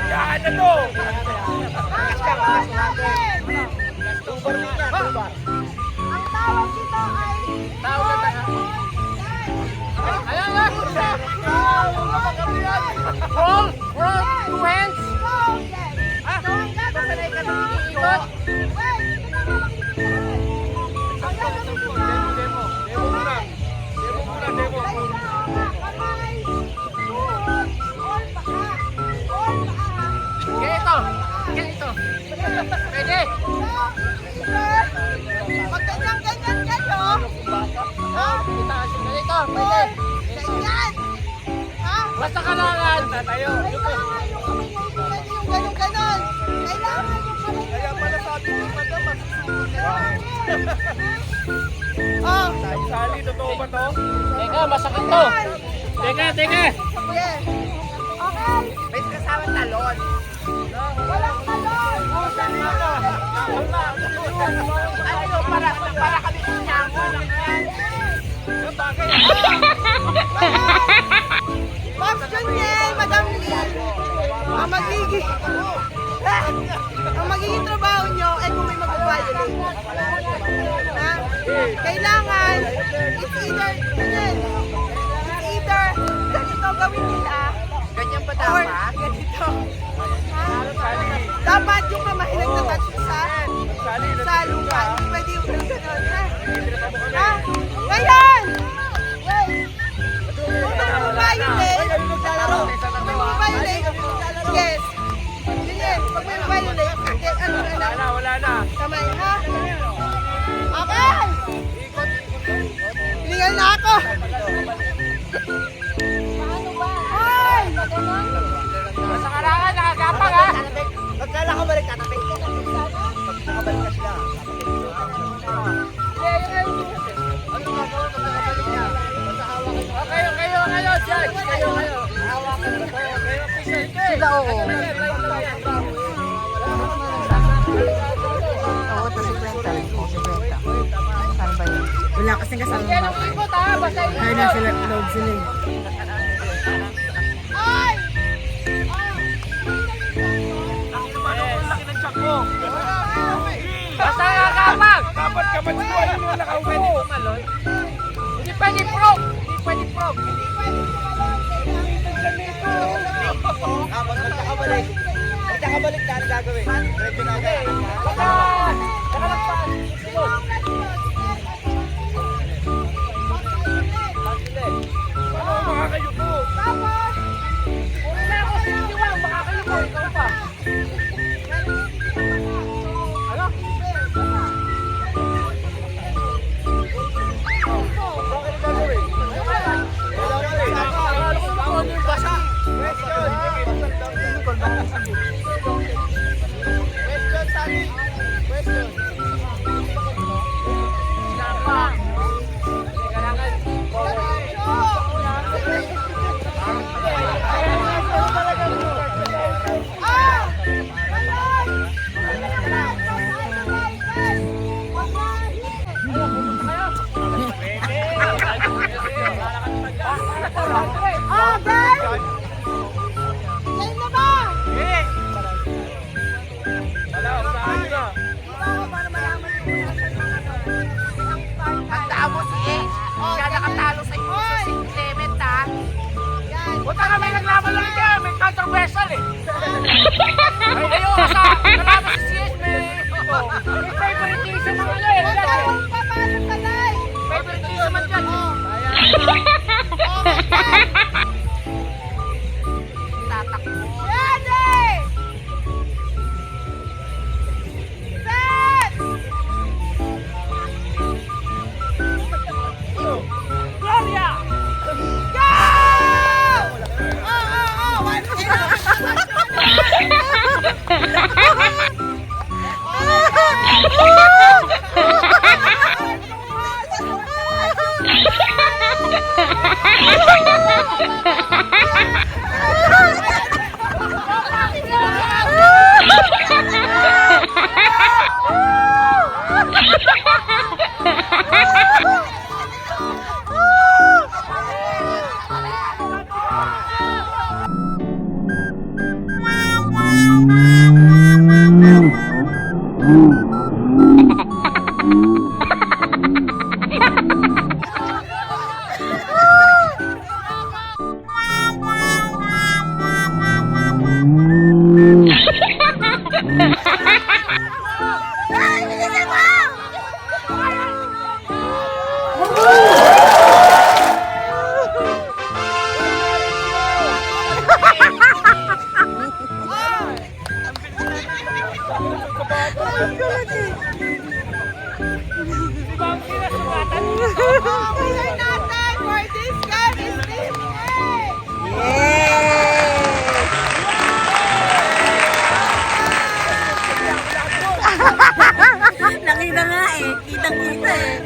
Yan na to! Ang tawag dito ay Ayan nga! Roll! Roll! Two hands! So ang gagawin dito, Ikot! wait, ito na makikita. Ang gagawin dito, kamay. Kamay, tuhod, or paa. Or paa. Ganito! Ganito! Pwede! Pag ganyan-ganyan kayo, ha? Ganito! Pwede! Ganyan. Ha? Basta kailangan! Tayo. Kailangan yung kamay mo, pwede yung ganon-ganon. Kailangan yung kamay mo. Kaya pala sabi ni Madam, masusunod ka. Oh, Sali, totoo ba to? Teka, masakit to! Teka, teka! yes. Okay. May kasama talon. Walang talon. Ano, para kami sinyango lang yan. Yung bagay. Box Junior, Madam Lee. Ang magiging trabaho nyo ay kung may mag-violate. Ha? Kailangan, it's either, ganyan. It's either, ganito gawin nila. Ganyan ba Or, dapat? ganito. Ha? Dapat yung kamay nagtatouch sa lupa. Hindi pwede yung gano'n. Ha? Ngayon! Wait! Kung mag-violate, yes. Ganyan, pag may violate, then ano na lang. Wala na. Kamay, ha? Okay! Hilingal na ako! Hoy! Basta kailangan nakagapang ha! Magkala ka balik katabi. Nakabalik ka sila. Ano nga ba? Magkakabalik niya. Basta hawakan ka. Kayo, Judge! Kayo! Hawakan ka to. Kayo, official ka. Sila, oo. Oo, ito si Brenta. Oo, si Brenta. Saan ba yun? Wala kasing kasama Yan ng ang bata. ikot ha! Basta ikot! Kaya na sila, load sila eh. Ay! Laki ng tiyak mo. Basta nakagapang! Dapat ka ba dito? Ano yung nakaupo? Pwede pumalon? Hindi pwede probe! Hindi pwede probe! Tapos magkakabalik. Magkakabalik ka, ano gagawin? Medyo na agad. Baka! Nakalagpas! Ikot! Ano, makakayuko? Tapos, Kung na ako sa iwan, baka kayo ko, ikaw pa! Ano? Bakit ang gagawin? ah, guys! Yan na ba? Wala, usahan nyo na. Para malaman ko na Ang tamo si Ace! Siya nakatalo sa inyo sa St. Clement ha! Yan. Punta kami naglaban lang dyan! May controversial eh! Ay, ayoko sa kalaban si Ace may favoritism ang ano eh! Huwag Dyan, eh. kayong papasok sa live. Favoritism ang dyan eh! Tatakbo! Ready! Set! Gloria! Go! One, Ha ha ha! Ay, bilisan mo! Ang winner natin for this game is Team A! Nakita nga eh. Kitang-kita eh.